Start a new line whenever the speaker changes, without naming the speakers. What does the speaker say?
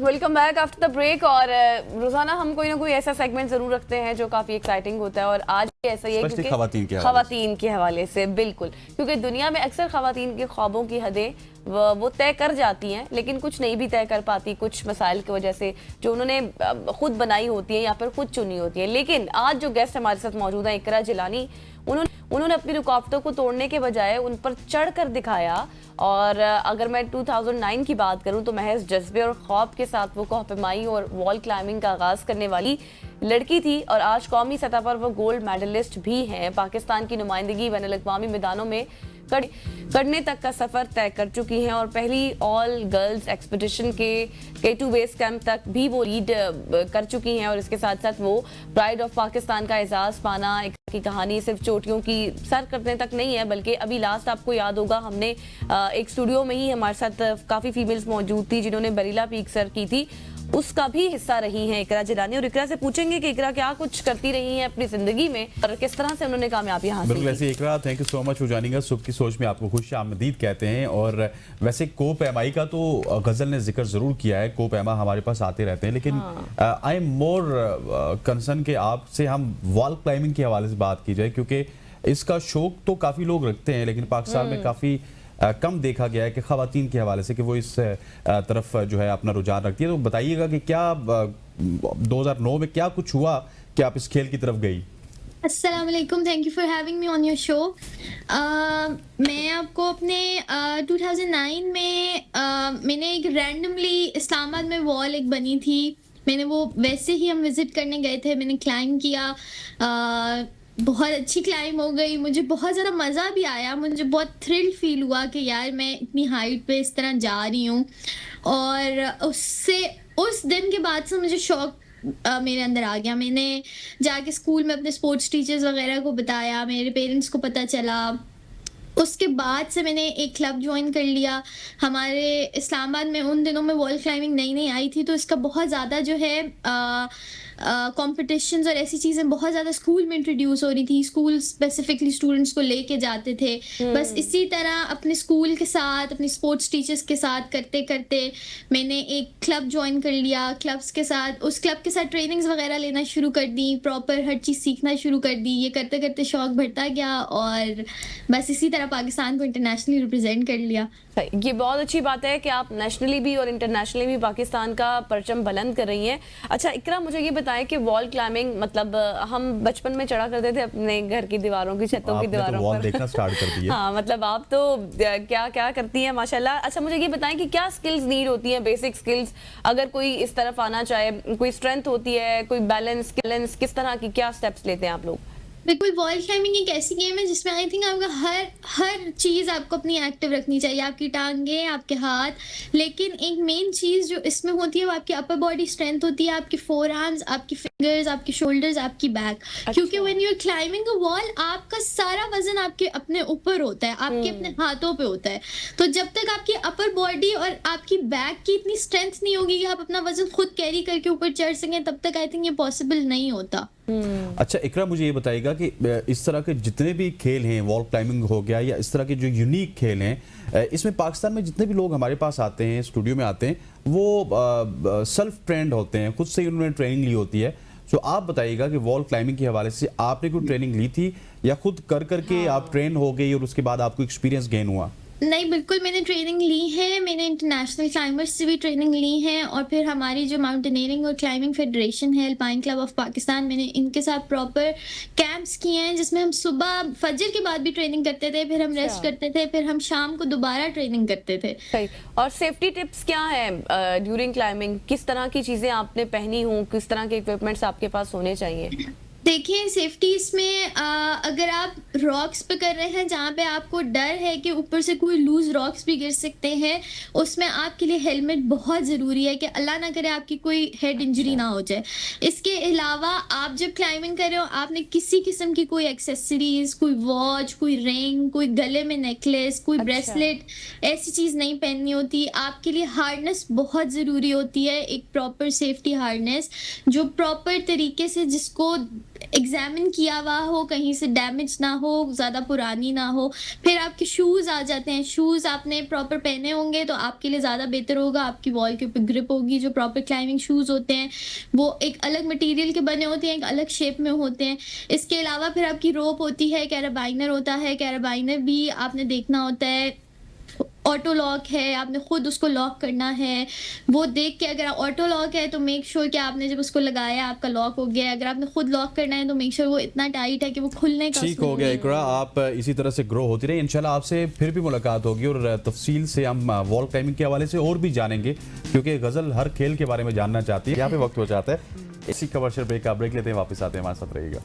Welcome back after the break. और रोजाना हम कोई ना कोई ऐसा सेगमेंट जरूर रखते हैं जो काफी एक्साइटिंग होता है, और आज भी ऐसा ही है क्योंकि खवातीन के हवाले से बिल्कुल, क्योंकि दुनिया में अक्सर खवातीन के ख्वाबों की हदें वो तय कर जाती हैं, लेकिन कुछ नहीं भी तय कर पाती, कुछ मसाइल की वजह से जो उन्होंने खुद बनाई होती है या फिर खुद चुनी होती है। लेकिन आज जो गेस्ट हमारे साथ मौजूद है, इकरा जिलानी, उन्होंने अपनी रुकावटों को तोड़ने के बजाय उन पर चढ़ कर दिखाया। और अगर मैं 2009 की बात करूं तो महज जज्बे और ख्वाब के साथ वो कोहपेमाई और वॉल क्लाइंबिंग का आगाज करने वाली लड़की थी, और आज कौमी सतह पर वो गोल्ड मेडलिस्ट भी हैं। पाकिस्तान की नुमाइंदगी बैनुल अक़वामी मैदानों में करने तक का सफर तय कर चुकी हैं, और पहली ऑल गर्ल्स एक्सपीडिशन के K2 बेस कैंप तक भी वो लीड कर चुकी हैं। और इसके साथ साथ वो प्राइड ऑफ पाकिस्तान का एजाज पाना की कहानी सिर्फ चोटियों की सर करने तक नहीं है, बल्कि अभी लास्ट आपको याद होगा हमने एक स्टूडियो में ही हमारे साथ काफी फीमेल्स मौजूद थी जिन्होंने बरीला पीक सर की थी, उसका भी हिस्सा रही हैं इकरा जिलानी। और इकरा से पूछेंगे कि इकरा क्या कुछ करती रही हैं अपनी जिंदगी में और किस तरह से उन्होंने कामयाबी हासिल की।
वैसे Iqra, thank you so much for joining us. सुबह की सोच में आपको खुश आमदीद कहते हैं। और वैसे कोपैमाई का तो गजल ने जिक्र जरूर किया है, कोपैमा हमारे पास आते रहते हैं, लेकिन आई एम मोर कंसर्न कि आपसे हम वॉल क्लाइंबिंग के हवाले से बात की जाए, क्योंकि इसका शौक तो काफी लोग रखते हैं, लेकिन पाकिस्तान में काफी कम देखा गया है कि खवातीन के हवाले से कि वो इस तरफ जो है अपना रुझान रखती है। तो बताइएगा कि क्या 2009 में क्या कुछ हुआ कि आप इस खेल की तरफ गई?
अस्सलाम वालेकुम, thank you for having me on your show. मैं आपको अपने 2009 में मैंने एक रैंडमली इस्लामाबाद में वॉल एक बनी थी, मैंने वो वैसे ही हम विजिट करने गए थे, मैंने क्लाइंब किया, बहुत अच्छी क्लाइंब हो गई, मुझे बहुत ज़्यादा मज़ा भी आया, मुझे बहुत थ्रिल फील हुआ कि यार मैं इतनी हाइट पे इस तरह जा रही हूँ। और उस दिन के बाद से मुझे शौक मेरे अंदर आ गया। मैंने जाके स्कूल में अपने स्पोर्ट्स टीचर्स वगैरह को बताया, मेरे पेरेंट्स को पता चला। उसके बाद से मैंने एक क्लब ज्वाइन कर लिया। हमारे इस्लामाबाद में उन दिनों में वॉल क्लाइंबिंग नई नई आई थी, तो इसका बहुत ज़्यादा जो है कॉम्पिटिशन्स और ऐसी चीज़ें बहुत ज़्यादा स्कूल में इंट्रोड्यूस हो रही थी। स्कूल स्पेसिफिकली स्टूडेंट्स को लेके जाते थे। बस इसी तरह अपने स्कूल के साथ, अपनी स्पोर्ट्स टीचर्स के साथ करते करते मैंने एक क्लब ज्वाइन कर लिया। क्लब्स के साथ, उस क्लब के साथ ट्रेनिंग्स वगैरह लेना शुरू कर दी, प्रॉपर हर चीज़ सीखना शुरू कर दी। ये करते करते शौक बढ़ता गया और बस इसी तरह पाकिस्तान को इंटरनेशनली रिप्रेजेंट कर लिया।
ये बहुत अच्छी बात है कि आप नेशनली भी और इंटरनेशनली भी पाकिस्तान का परचम बुलंद कर रही हैं। अच्छा इकरा, मुझे ये बताएं कि वॉल क्लाइंबिंग, मतलब हम बचपन में चढ़ा करते थे अपने घर की दीवारों की, छतों की दीवारों
तो वॉल देखना स्टार्ट कर दिया।
हाँ, मतलब आप तो क्या क्या करती हैं माशाल्लाह। अच्छा मुझे ये बताएं कि क्या स्किल्स नीड होती हैं, बेसिक स्किल्स, अगर कोई इस तरफ आना चाहे? कोई स्ट्रेंथ होती है, कोई बैलेंस, किस तरह की क्या स्टेप्स लेते हैं आप लोग?
बिल्कुल, वॉल क्लाइंबिंग एक ऐसी गेम है जिसमें आई थिंक आपका हर चीज़ आपको अपनी एक्टिव रखनी चाहिए, आपकी टांगे, आपके हाथ, लेकिन एक मेन चीज़ जो इसमें होती है वो आपकी अपर बॉडी स्ट्रेंथ होती है, आपके फोर आर्म्स, आपकी फिंगर्स, आपके शोल्डर्स, आपकी बैक। क्योंकि when you are climbing a wall आपका सारा वजन आपके अपने ऊपर होता है, आपके अपने हाथों पे होता है। तो जब तक आपकी अपर बॉडी और आपकी बैक की इतनी स्ट्रेंथ नहीं होगी कि आप अपना वजन खुद कैरी करके ऊपर चढ़ सकें, तब तक आई थिंक ये पॉसिबल नहीं होता।
अच्छा इकरा, मुझे ये बताइएगा कि इस तरह के जितने भी खेल हैं, वॉल क्लाइंबिंग हो गया या इस तरह के जो यूनिक खेल हैं, इसमें पाकिस्तान में जितने भी लोग हमारे पास आते हैं, स्टूडियो में आते हैं, वो सेल्फ ट्रेंड होते हैं, खुद से ही उन्होंने ट्रेनिंग ली होती है। तो आप बताइएगा कि वॉल क्लाइंबिंग के हवाले से आपने कोई ट्रेनिंग ली थी या खुद कर करके आप ट्रेन हो गई और उसके बाद आपको एक्सपीरियंस गेन हुआ?
नहीं, बिल्कुल मैंने ट्रेनिंग ली है, मैंने इंटरनेशनल क्लाइंबर्स से भी ट्रेनिंग ली है, और फिर हमारी जो माउंटेनियरिंग और क्लाइंबिंग फेडरेशन है, अल्पाइन क्लब ऑफ पाकिस्तान, मैंने इनके साथ प्रॉपर कैंप्स किए हैं जिसमें हम सुबह फजर के बाद भी ट्रेनिंग करते थे, फिर हम रेस्ट करते थे, फिर हम शाम को दोबारा ट्रेनिंग करते थे।
सही। और सेफ्टी टिप्स क्या है ड्यूरिंग क्लाइंबिंग? किस तरह की चीजें आपने पहनी हों, किस तरह के इक्विपमेंट्स आपके पास होने चाहिए?
देखिए, सेफ्टी इसमें अगर आप रॉक्स पे कर रहे हैं जहाँ पे आपको डर है कि ऊपर से कोई लूज रॉक्स भी गिर सकते हैं, उसमें आपके लिए हेलमेट बहुत ज़रूरी है कि अल्लाह ना करे आपकी कोई हेड इंजरी ना हो जाए। इसके अलावा आप जब क्लाइंबिंग कर रहे हो, आपने किसी किस्म की कोई एक्सेसरीज, कोई वॉच, कोई रिंग, कोई गले में नेकलेस, कोई ब्रेसलेट, ऐसी चीज़ नहीं पहननी होती। आपके लिए हार्डनेस बहुत ज़रूरी होती है, एक प्रॉपर सेफ्टी हार्डनेस जो प्रॉपर तरीके से जिसको एग्जामिन किया हुआ हो, कहीं से डैमेज ना हो, ज़्यादा पुरानी ना हो। फिर आपके शूज़ आ जाते हैं, शूज़ आपने प्रॉपर पहने होंगे तो आपके लिए ज़्यादा बेहतर होगा, आपकी वॉल के ऊपर ग्रिप होगी। जो प्रॉपर क्लाइंबिंग शूज़ होते हैं वो एक अलग मटेरियल के बने होते हैं, एक अलग शेप में होते हैं। इसके अलावा फिर आपकी रोप होती है, कैराबाइनर होता है, कैराबाइनर भी आपने देखना होता है। ऑटो लॉक है, आपने खुद उसको लॉक करना है, वो देख के। अगर ऑटो लॉक है तो मेक श्योर कि आपने जब उसको लगाया आपका लॉक हो गया। अगर आपने खुद लॉक करना है तो मेक श्योर वो इतना टाइट है कि वो खुलने का
ठीक हो गया इकरा, आप इसी तरह से ग्रो होती रही। इंशाल्लाह आपसे फिर भी मुलाकात होगी और तफसील से हम वॉल क्लाइंबिंग के हवाले से और भी जानेंगे, क्योंकि गजल हर खेल के बारे में जानना चाहती है। यहाँ पे वक्त हो जाता है, इसी कमर्शियल ब्रेक का ब्रेक लेते हैं, वापस आते हैं, हमारे साथ रहिएगा।